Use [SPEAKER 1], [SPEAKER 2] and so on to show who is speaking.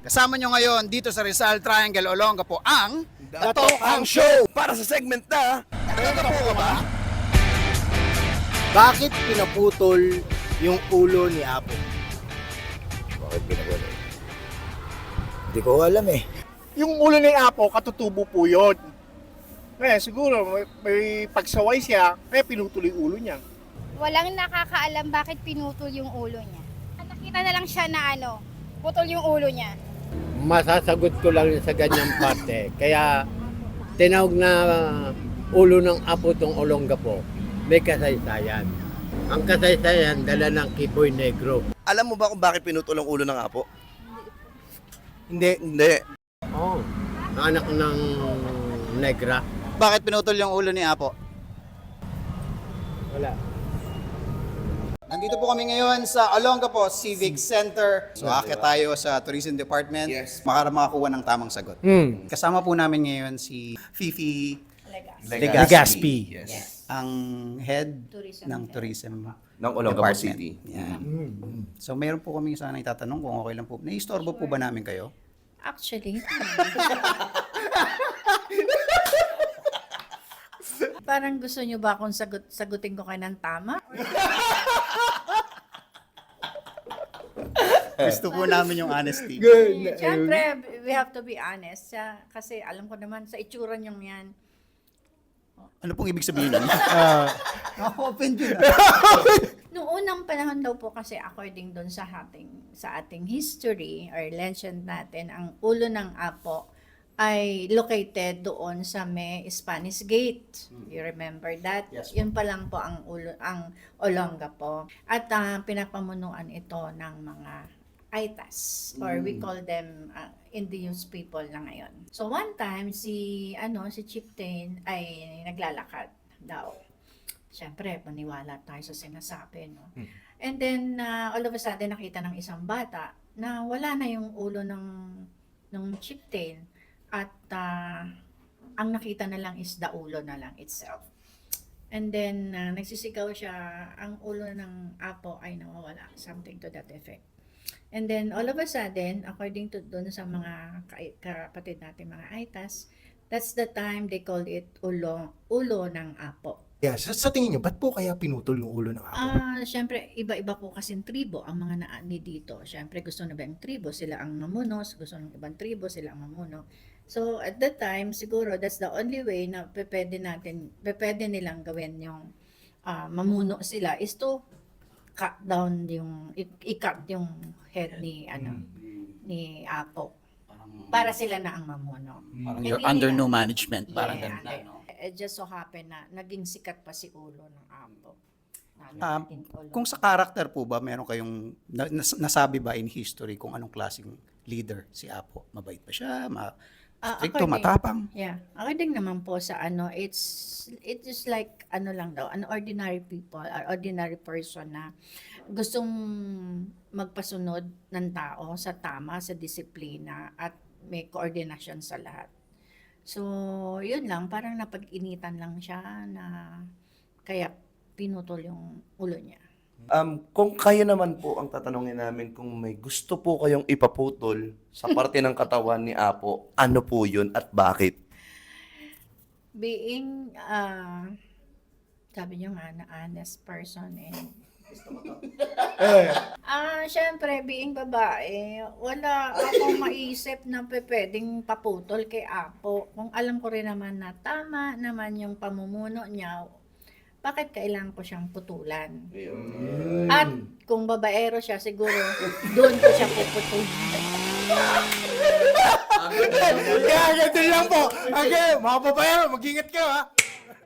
[SPEAKER 1] Kasama nyo ngayon dito sa Rizal Triangle Olongapo ang
[SPEAKER 2] Datok ang show para sa segment na
[SPEAKER 1] Olongapo ka ba?
[SPEAKER 3] Bakit pinaputol yung ulo ni Apo?
[SPEAKER 2] Bakit pinagano? Hindi ko alam eh.
[SPEAKER 3] Yung ulo ni Apo, katutubo po yun. Kaya siguro may pagsaway siya, kaya pinutol yung ulo niya.
[SPEAKER 4] Walang nakakaalam bakit pinutol yung ulo niya. Nakita na lang siya na putol yung ulo niya.
[SPEAKER 5] Masasagot ko lang sa ganyang parte. Kaya tinawag na ulo ng Apo tong Olongapo, may kasaysayan. Ang kasaysayan dala ng Kiboy Negro.
[SPEAKER 2] Alam mo ba kung bakit pinutol ang ulo ng apo?
[SPEAKER 3] Hindi.
[SPEAKER 2] Hindi.
[SPEAKER 5] Oo, anak ng Negra.
[SPEAKER 1] Bakit pinutol yung ulo ni Apo?
[SPEAKER 5] Wala.
[SPEAKER 1] Nandito po kami ngayon sa Olongapo Civic Center. So akit tayo sa Tourism Department para makakuha ng tamang sagot. Kasama po namin ngayon si Fifi
[SPEAKER 3] Legaspi.
[SPEAKER 2] Yes.
[SPEAKER 1] ang head ng tourism
[SPEAKER 2] Ng Olongapo
[SPEAKER 1] Department.
[SPEAKER 2] City.
[SPEAKER 1] Yan. So mayroon po kami sana itatanong kung okay lang po. Naiistorbo po ba namin kayo?
[SPEAKER 6] Actually, parang gusto nyo ba akong sagutin ko kayo ng tama?
[SPEAKER 1] Gusto po namin yung honesty.
[SPEAKER 6] Siyempre, we have to be honest. Kasi alam ko naman, sa itsura nyo yan,
[SPEAKER 1] Ano pong ibig sabihin nun? Ako-open yun.
[SPEAKER 6] noong unang panahon daw po kasi according doon sa ating history or legend natin, ang ulo ng Apo ay located doon sa may Spanish Gate. You remember that?
[SPEAKER 1] Yes.
[SPEAKER 6] Yun pa lang po ang Olongapo. At pinapamunuan ito ng mga Aitas, or we call them indigenous people na ngayon. So one time si Chieftain ay naglalakad daw. Siyempre, paniwala tayo sa sinasabi, no? And then all of a sudden nakita ng isang bata na wala na yung ulo ng Chieftain at ang nakita na lang is the ulo na lang itself. And then nagsisigaw siya, ang ulo ng Apo ay nawawala, something to that effect. And then, all of a sudden, according to doon sa mga kapatid natin, mga Aitas, that's the time they called it ulo ng Apo.
[SPEAKER 3] Yes. Sa tingin niyo, ba't po kaya pinutol yung ulo ng Apo?
[SPEAKER 6] Siyempre, iba-iba po kasing tribo ang mga naani dito. Siyempre, gusto na ibang tribo, sila ang mamuno. Gusto ng ibang tribo, sila ang mamuno. So, at that time, siguro, that's the only way na pwede nilang gawin yung mamuno sila is to cut down i-cut yung head ni Apo para sila na ang mamuno.
[SPEAKER 1] Parang
[SPEAKER 6] you're
[SPEAKER 1] you're under no management. Parang
[SPEAKER 6] Yeah,
[SPEAKER 1] ganun.
[SPEAKER 6] it just so happen na naging sikat pa si ulo ng Apo.
[SPEAKER 1] Kung sa character po ba, meron kayong nasabi ba in history kung anong klaseng leader si Apo? Mabait ba siya? Stricto, matapang?
[SPEAKER 6] Yeah. According naman po sa it is like lang daw, an ordinary people, or ordinary person na gustong magpasunod ng tao sa tama, sa disiplina, at may koordinasyon sa lahat. So, yun lang, parang napag-initan lang siya na kaya pinutol yung ulo niya.
[SPEAKER 2] Kung kayo naman po ang tatanungin namin kung may gusto po kayong ipaputol sa parte ng katawan ni Apo, ano po yun at bakit?
[SPEAKER 6] Being, sabi niyo nga na honest person syempre, being babae, wala akong maisip na pwedeng paputol kay Apo. Kung alam ko rin naman na tama naman yung pamumuno niya, bakit kailangan ko siyang putulan? At kung babaero siya, siguro doon ko siya puputulin.
[SPEAKER 3] Kaya ganito lang po. Okay, mga babaero, mag-ingat ka ha.